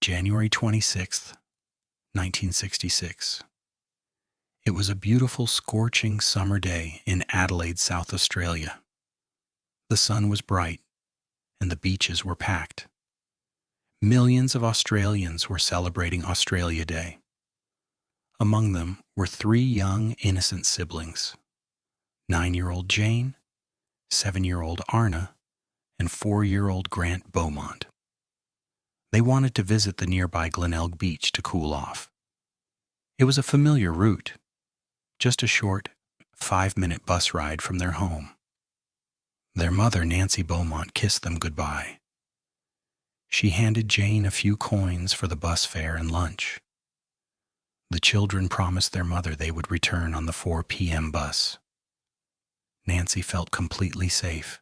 January 26th, 1966. It was a beautiful, scorching summer day in Adelaide, South Australia. The sun was bright, and the beaches were packed. Millions of Australians were celebrating Australia Day. Among them were three young, innocent siblings: 9-year-old Jane, 7-year-old Arna, and 4-year-old Grant Beaumont. They wanted to visit the nearby Glenelg Beach to cool off. It was a familiar route, just a short 5-minute bus ride from their home. Their mother, Nancy Beaumont, kissed them goodbye. She handed Jane a few coins for the bus fare and lunch. The children promised their mother they would return on the 4 p.m. bus. Nancy felt completely safe.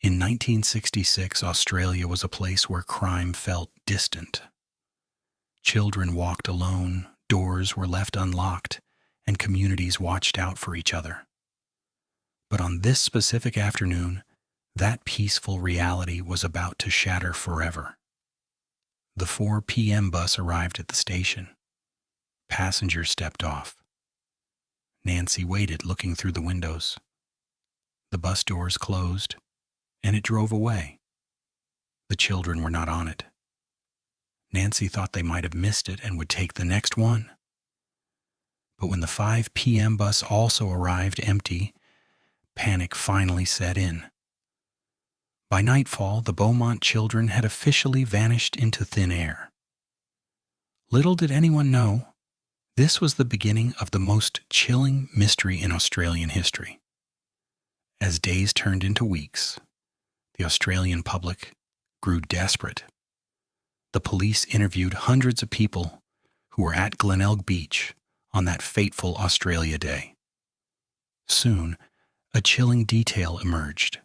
In 1966, Australia was a place where crime felt distant. Children walked alone, doors were left unlocked, and communities watched out for each other. But on this specific afternoon, that peaceful reality was about to shatter forever. The 4 p.m. bus arrived at the station. Passengers stepped off. Nancy waited, looking through the windows. The bus doors closed, and it drove away. The children were not on it. Nancy thought they might have missed it and would take the next one. But when the 5 p.m. bus also arrived empty, panic finally set in. By nightfall, the Beaumont children had officially vanished into thin air. Little did anyone know, this was the beginning of the most chilling mystery in Australian history. As days turned into weeks, the Australian public grew desperate. The police interviewed hundreds of people who were at Glenelg Beach on that fateful Australia Day. Soon, a chilling detail emerged.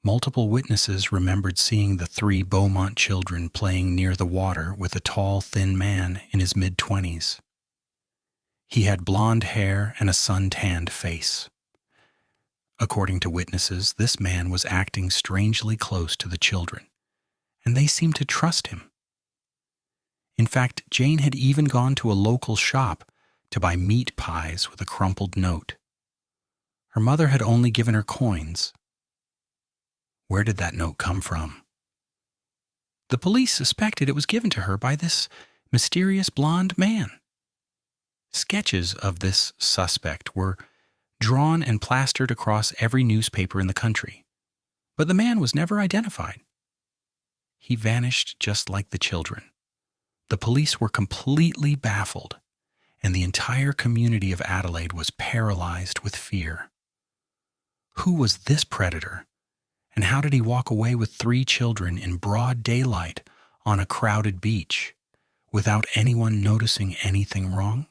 Multiple witnesses remembered seeing the 3 Beaumont children playing near the water with a tall, thin man in his mid-20s. He had blonde hair and a sun-tanned face. According to witnesses, this man was acting strangely close to the children, and they seemed to trust him. In fact, Jane had even gone to a local shop to buy meat pies with a crumpled note. Her mother had only given her coins. Where did that note come from? The police suspected it was given to her by this mysterious blonde man. Sketches of this suspect were drawn and plastered across every newspaper in the country, but the man was never identified. He vanished just like the children. The police were completely baffled, and the entire community of Adelaide was paralyzed with fear. Who was this predator, and how did he walk away with 3 children in broad daylight on a crowded beach without anyone noticing anything wrong?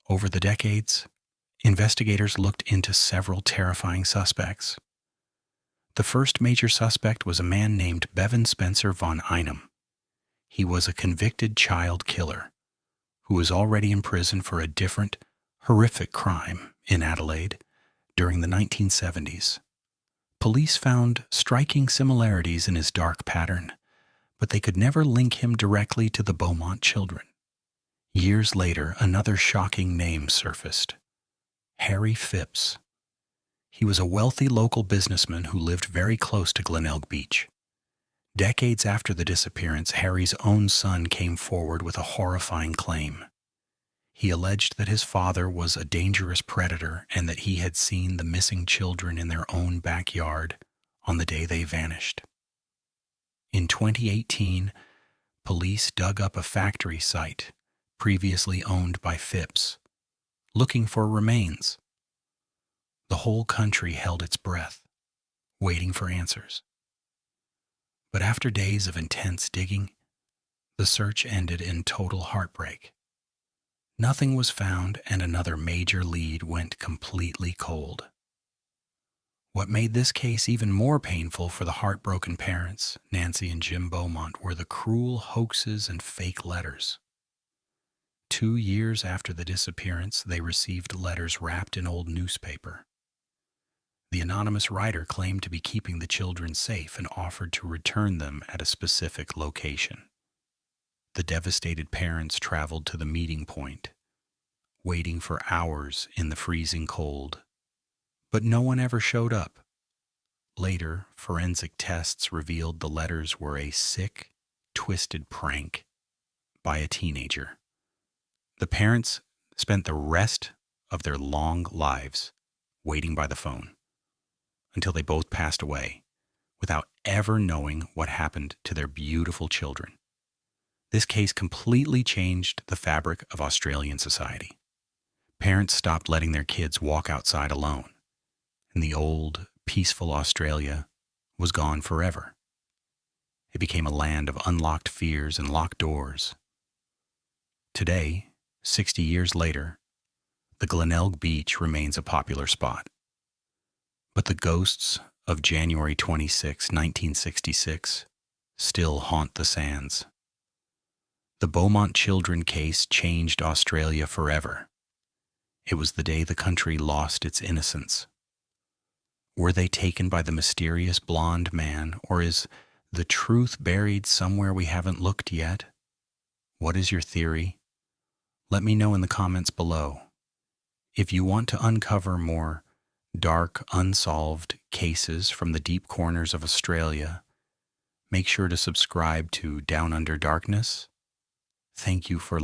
Over the decades, investigators looked into several terrifying suspects. The first major suspect was a man named Bevan Spencer von Einem. He was a convicted child killer who was already in prison for a different, horrific crime in Adelaide during the 1970s. Police found striking similarities in his dark pattern, but they could never link him directly to the Beaumont children. Years later, another shocking name surfaced: Harry Phipps. He was a wealthy local businessman who lived very close to Glenelg Beach. Decades after the disappearance, Harry's own son came forward with a horrifying claim. He alleged that his father was a dangerous predator and that he had seen the missing children in their own backyard on the day they vanished. In 2018, police dug up a factory site previously owned by Phipps, looking for remains. The whole country held its breath, waiting for answers. But after days of intense digging, the search ended in total heartbreak. Nothing was found, and another major lead went completely cold. What made this case even more painful for the heartbroken parents, Nancy and Jim Beaumont, were the cruel hoaxes and fake letters. 2 years after the disappearance, they received letters wrapped in old newspaper. The anonymous writer claimed to be keeping the children safe and offered to return them at a specific location. The devastated parents traveled to the meeting point, waiting for hours in the freezing cold. But no one ever showed up. Later, forensic tests revealed the letters were a sick, twisted prank by a teenager. The parents spent the rest of their long lives waiting by the phone until they both passed away without ever knowing what happened to their beautiful children. This case completely changed the fabric of Australian society. Parents stopped letting their kids walk outside alone, and the old, peaceful Australia was gone forever. It became a land of unlocked fears and locked doors. Today, 60 years later, the Glenelg Beach remains a popular spot. But the ghosts of January 26, 1966, still haunt the sands. The Beaumont children case changed Australia forever. It was the day the country lost its innocence. Were they taken by the mysterious blonde man, or is the truth buried somewhere we haven't looked yet? What is your theory? Let me know in the comments below. If you want to uncover more dark, unsolved cases from the deep corners of Australia, make sure to subscribe to Down Under Darkness. Thank you for